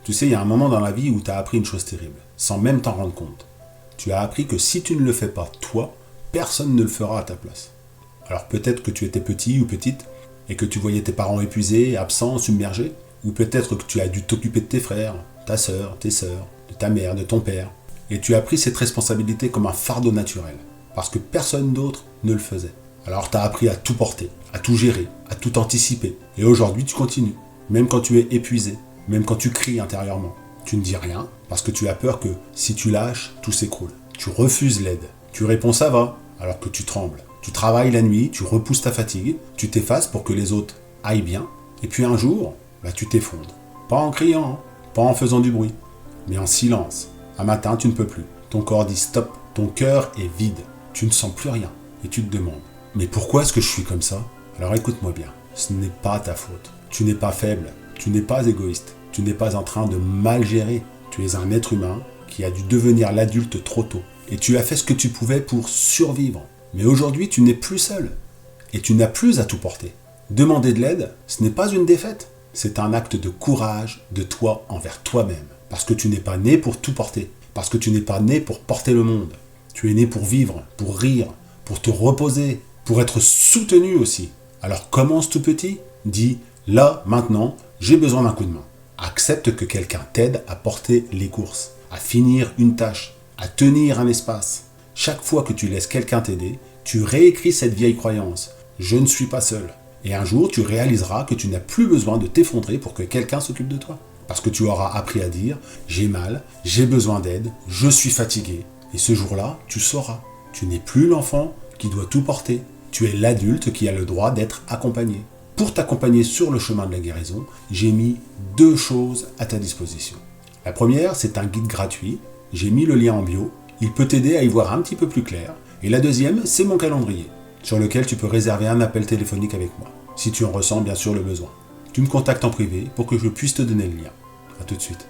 Tu sais, il y a un moment dans la vie où tu as appris une chose terrible, sans même t'en rendre compte. Tu as appris que si tu ne le fais pas toi, personne ne le fera à ta place. Alors peut-être que tu étais petit ou petite, et que tu voyais tes parents épuisés, absents, submergés, ou peut-être que tu as dû t'occuper de tes frères, ta sœur, tes sœurs, de ta mère, de ton père, et tu as pris cette responsabilité comme un fardeau naturel, parce que personne d'autre ne le faisait. Alors tu as appris à tout porter, à tout gérer, à tout anticiper, et aujourd'hui tu continues, même quand tu es épuisé, même quand tu cries intérieurement. Tu ne dis rien, parce que tu as peur que si tu lâches, tout s'écroule. Tu refuses l'aide, tu réponds ça va, alors que tu trembles. Tu travailles la nuit, tu repousses ta fatigue, tu t'effaces pour que les autres aillent bien, et puis un jour, tu t'effondres. Pas en criant, pas en faisant du bruit, mais en silence. Un matin, tu ne peux plus. Ton corps dit stop, ton cœur est vide, tu ne sens plus rien, et tu te demandes, mais pourquoi est-ce que je suis comme ça? Alors écoute-moi bien, ce n'est pas ta faute. Tu n'es pas faible, tu n'es pas égoïste, tu n'es pas en train de mal gérer. Tu es un être humain qui a dû devenir l'adulte trop tôt. Et tu as fait ce que tu pouvais pour survivre. Mais aujourd'hui, tu n'es plus seul. Et tu n'as plus à tout porter. Demander de l'aide, ce n'est pas une défaite. C'est un acte de courage de toi envers toi-même. Parce que tu n'es pas né pour tout porter. Parce que tu n'es pas né pour porter le monde. Tu es né pour vivre, pour rire, pour te reposer, pour être soutenu aussi. Alors commence tout petit. Dis, là, maintenant, j'ai besoin d'un coup de main. Accepte que quelqu'un t'aide à porter les courses, à finir une tâche, à tenir un espace. Chaque fois que tu laisses quelqu'un t'aider, tu réécris cette vieille croyance. Je ne suis pas seul. Et un jour, tu réaliseras que tu n'as plus besoin de t'effondrer pour que quelqu'un s'occupe de toi. Parce que tu auras appris à dire « j'ai mal, j'ai besoin d'aide, je suis fatigué ». Et ce jour-là, tu sauras. Tu n'es plus l'enfant qui doit tout porter. Tu es l'adulte qui a le droit d'être accompagné. Pour t'accompagner sur le chemin de la guérison, j'ai mis 2 choses à ta disposition. La première, c'est un guide gratuit. J'ai mis le lien en bio. Il peut t'aider à y voir un petit peu plus clair. Et la deuxième, c'est mon calendrier, sur lequel tu peux réserver un appel téléphonique avec moi, si tu en ressens bien sûr le besoin. Tu me contactes en privé pour que je puisse te donner le lien. A tout de suite.